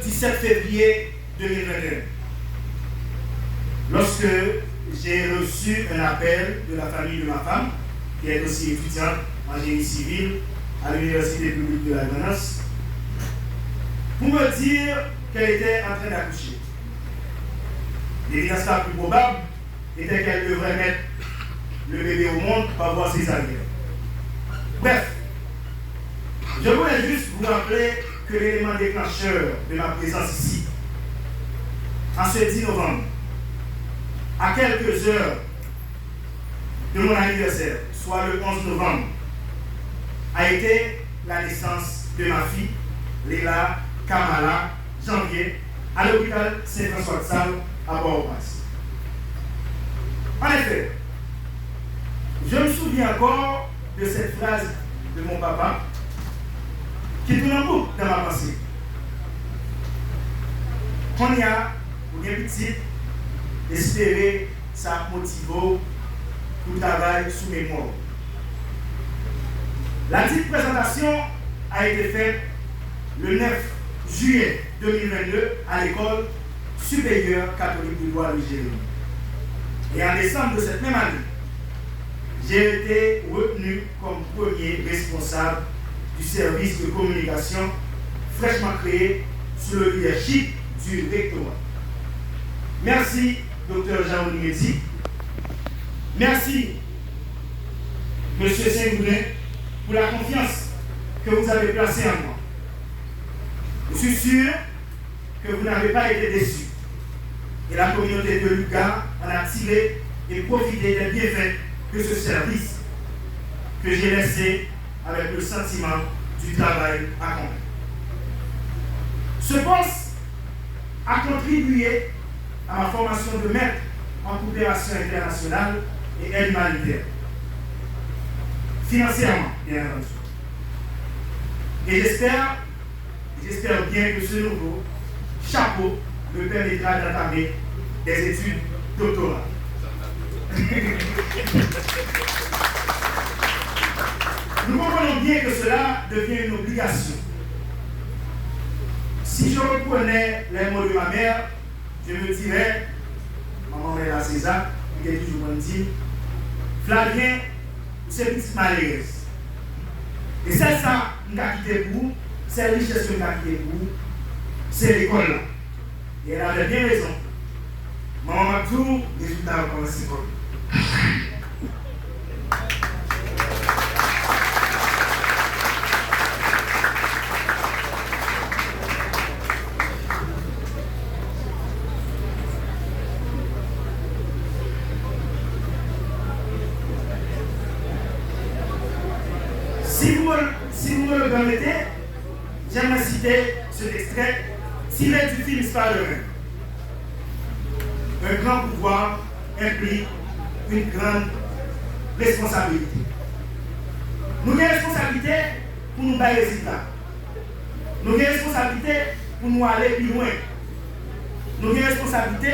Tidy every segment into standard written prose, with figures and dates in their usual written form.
17 février 2021, lorsque j'ai reçu un appel de la famille de ma femme, qui est aussi étudiante en génie civil à l'Université publique de la Gonesse, pour me dire qu'elle était en train d'accoucher. L'évidence la plus probable était qu'elle devrait mettre le bébé au monde par voie césarienne. Bref, je voulais juste vous rappeler que l'élément déclencheur de ma présence ici, en ce 10 novembre, à quelques heures de mon anniversaire, soit le 11 novembre, a été la naissance de ma fille, Léla Kamala Janvier, à l'hôpital Saint-François-de-Sales à Port-au-Prince. En effet, je me souviens encore de cette phrase de mon papa qui tourne en boucle dans ma pensée. Quand il y a, ou bien petit, espérer, ça motive pour le travail sous mémoire. La dite présentation a été faite le 9 juillet 2022 à l'école supérieure catholique du droit de Jérémie. Et en décembre de cette même année, j'ai été retenu comme premier responsable du service de communication fraîchement créé sous le leadership du rectorat. Merci, Dr Jean-Louis Médy. Merci, M. Saint-Goulin, pour la confiance que vous avez placée en moi. Je suis sûr que vous n'avez pas été déçus. Et la communauté de Lucas en a tiré et profité des bienfaits de ce service que j'ai laissé avec le sentiment du travail accompli. Ce poste a contribué à ma formation de maître en coopération internationale et aide humanitaire. Financièrement, bien entendu. Et j'espère bien que ce nouveau chapeau me permettra d'entamer des études doctorales. Nous comprenons bien que cela devient une obligation. Si je reprenais les mots de ma mère, je me dirais, maman Mère César, qui est toujours dit, Flavien, c'est une petite malheureuse. Et c'est ça, nous avons quitté pour vous, c'est la richesse que nous avons quitté pour vous, c'est l'école là. Et elle avait bien raison. Maman m'a tout, résultat comme c'est quoi. Si vous me le permettez, j'aimerais citer cet extrait tiré du film Spider-Man. Un grand pouvoir implique une grande responsabilité. Nous avons une responsabilité pour nous faire des résultats. Nous avons une responsabilité pour nous aller plus loin. Nous avons une responsabilité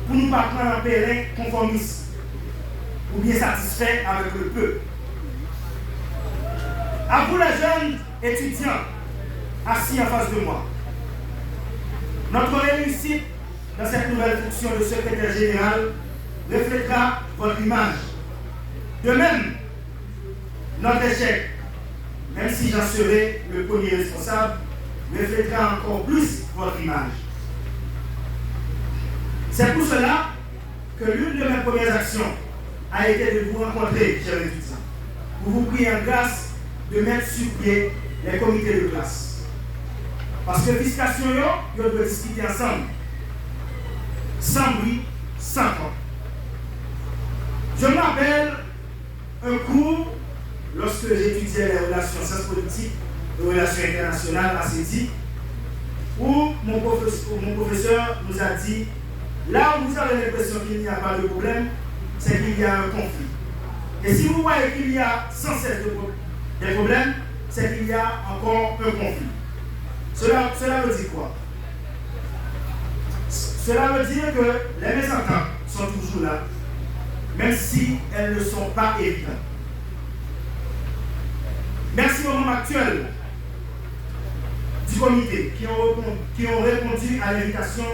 pour nous ne pas prendre un pèlerin conformiste ou bien satisfait avec le peu. À vous les jeunes étudiants assis en face de moi, notre réussite dans cette nouvelle fonction de secrétaire général reflètera votre image. De même, notre échec, même si j'en serai le premier responsable, reflètera encore plus votre image. C'est pour cela que l'une de mes premières actions a été de vous rencontrer, chers étudiants, pour vous prier en grâce de mettre sur pied les comités de classe. Parce que fiscation, ils doivent discuter ensemble, sans bruit, sans temps. Je me rappelle un cours lorsque j'étudiais les relations sciences politiques et relations internationales à CEDI, où mon professeur nous a dit, là où vous avez l'impression qu'il n'y a pas de problème, c'est qu'il y a un conflit. Et si vous voyez qu'il y a sans cesse des problèmes, c'est qu'il y a encore un conflit. Cela veut dire quoi? Cela veut dire que les mésententes sont toujours là, même si elles ne sont pas évidentes. Merci au moment actuel. du comité qui ont répondu à l'invitation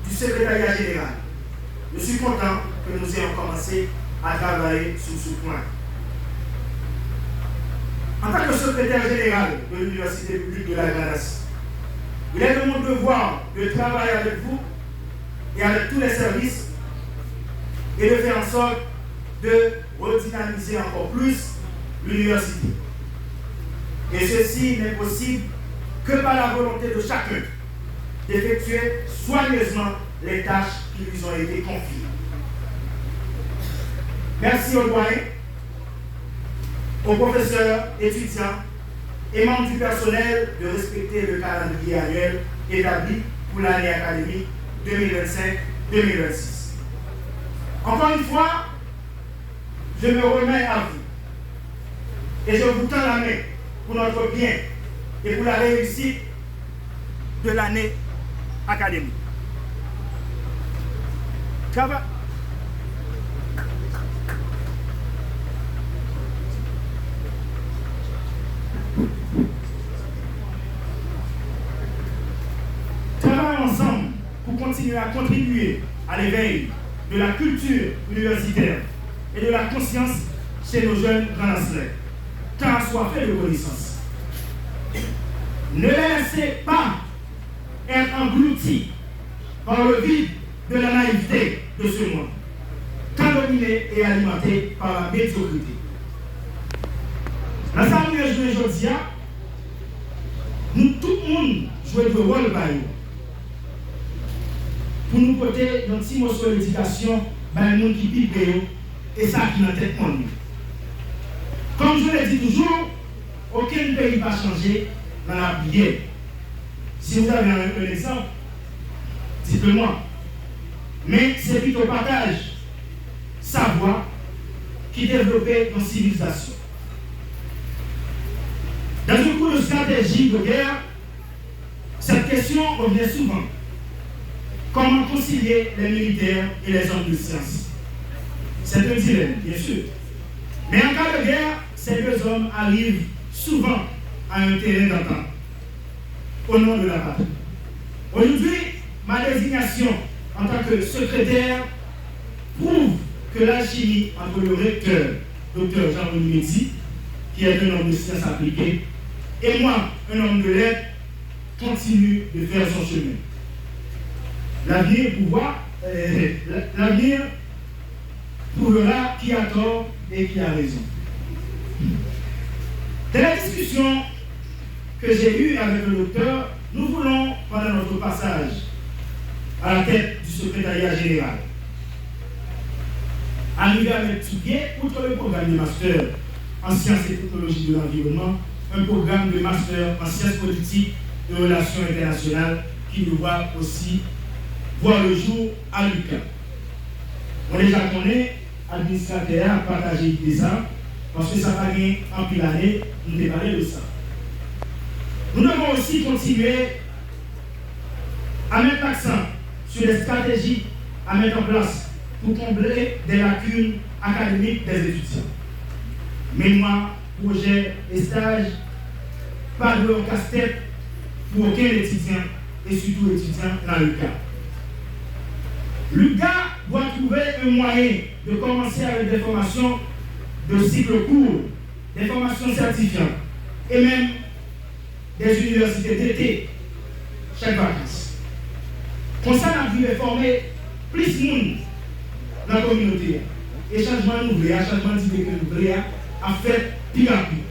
du secrétariat général. Je suis content que nous ayons commencé à travailler sur ce point. En tant que secrétaire général de l'Université publique de la Granasse, il est de mon devoir de travailler avec vous et avec tous les services et de faire en sorte de redynamiser encore plus l'université. Et ceci n'est possible que par la volonté de chacun d'effectuer soigneusement les tâches qui lui ont été confiées. Merci aux doyens, aux professeurs, étudiants et membres du personnel de respecter le calendrier annuel établi pour l'année académique 2025-2026. Encore une fois, je me remets à vous et je vous tends la main pour notre bien et pour la réussite de l'année académique. Travaillons ensemble pour continuer à contribuer à l'éveil de la culture universitaire et de la conscience chez nos jeunes Granasselais, car assoiffés de connaissances. Ne les laissez pas être engloutis par le vide de la naïveté de ce monde, candominés et alimentés par la médiocrité. Dans sa manière de jouer aujourd'hui, nous, tout le monde, jouer de rôle par nous. Pour nous porter un petit morceau d'éducation par le monde qui pipe et ça qui est dans tête monde. Comme je l'ai dit toujours, aucun pays va changer dans la prière. Si vous avez un exemple, dites-le-moi. Mais c'est plutôt partage, savoir, qui développait une civilisation. Dans un cours de stratégie de guerre, cette question revient souvent. Comment concilier les militaires et les hommes de science? C'est un dilemme, bien sûr. Mais en cas de guerre, ces deux hommes arrivent souvent à un terrain d'entente au nom de la patrie. Aujourd'hui, ma désignation en tant que secrétaire prouve que l'alchimie entre le recteur, Dr Jean-Louis Médy, qui est un homme de sciences appliquées, et moi, un homme de lettres, continue de faire son chemin. L'avenir prouvera qui a tort et qui a raison. Dans la discussion que j'ai eue avec le docteur, nous voulons, pendant notre passage à la tête du secrétariat général, arriver à mettre sur pied, outre le programme de master en sciences et technologies de l'environnement, un programme de master en sciences politiques et relations internationales qui nous voit aussi voir le jour à l'UQAM. On déjà connaît, administrateur a partagé ça, parce que ça va gagner en pile d'années, nous devons parler de ça. Nous devons aussi continuer à mettre l'accent sur les stratégies à mettre en place pour combler des lacunes académiques des étudiants. Mémoire, projet et stage, pas de casse-tête pour aucun étudiant et surtout étudiant dans le cas. L'UQA doit trouver un moyen de commencer avec des formations de cycle court, des formations certifiantes et même des universités d'été chaque vacances. Comme ça, on a pu former plus de monde dans la communauté. Et changement nouveau, changement d'idée que nous a fait pire à pire.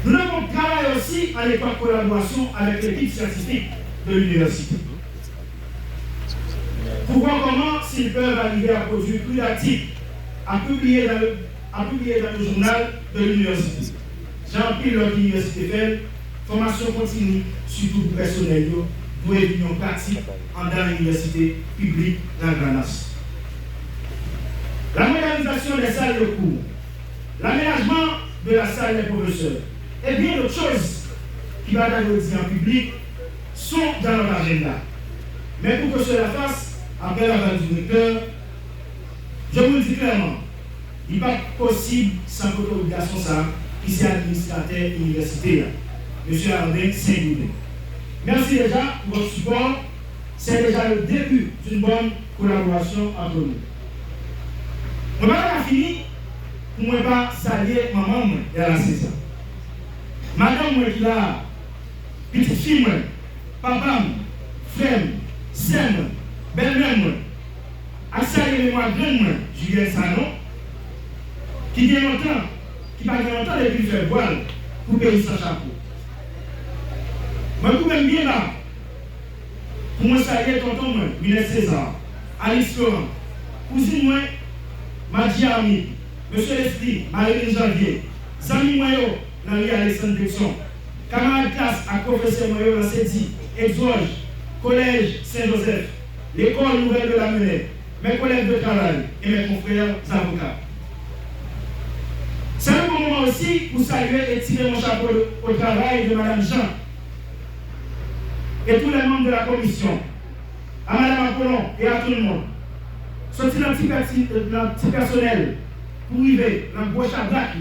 Nous devons travailler aussi en étroite collaboration avec l'équipe scientifique de l'université. Pour voir comment, s'ils peuvent arriver à produire plus d'articles, à publier dans le journal de l'université. Jean-Pierre, notre université fait, formation continue, surtout pour le personnel, pour une union pratique dans l'université publique dans Granasse. La modernisation des salles de cours, l'aménagement de la salle des professeurs et bien d'autres choses qui vont être en public sont dans notre agenda. Mais pour que cela fasse, après la vague du recteur, je vous le dis clairement, il n'est pas possible sans autorisation ça, qui est administrateur universitaire. M. Arnaud Saint-Goudin. Merci déjà pour votre support. C'est déjà le début d'une bonne collaboration entre nous. On va pas fini pour ne pas saluer maman et la saison. Madame moi qui là, petite fille, papa, frère, sœur, belle-mère, à saluer moi grand Julien Sanon, qui vient longtemps, qui pas longtemps depuis faire voile pour payer sans chapeau. Moi, je suis bien là. Pour moi, saluer tonton, Minet César, Alice Laurent, cousine moi, Madji Ami, Monsieur Leslie, Marie Janvier, Zami Moyo, Nani Alexandre Dexon, camarade classe à professeur Moyo dans Sédi, Exoge, Collège Saint-Joseph, l'école nouvelle de la Menée, mes collègues de travail et mes confrères avocats. C'est un bon moment aussi pour saluer et tirer mon chapeau au travail de Mme Jean et tous les membres de la commission, à Mme Apollon et à tout le monde. Sortir dans le petit personnel pour arriver dans le gros chabrac,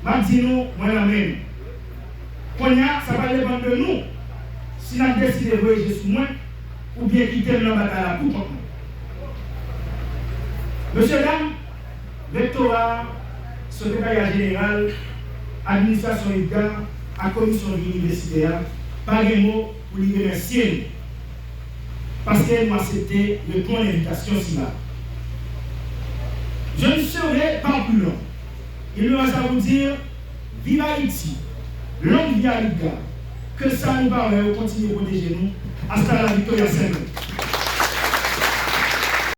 je dis nous, moi-même. Ça va dépendre de nous si nous décidons de voyager sur moi ou bien quitter la bataille pour contre nous. Monsieur, dame, rectorat, secrétariat général, administration IGA, à commission universitaire, pas de mots pour lui remercier parce qu'elle m'a accepté de prendre l'invitation là. Je ne serai pas plus long. Il me reste à vous dire, vive Haïti, longue vie à l'IGA, que ça nous parle, continuer à protéger nous, hasta la victoire.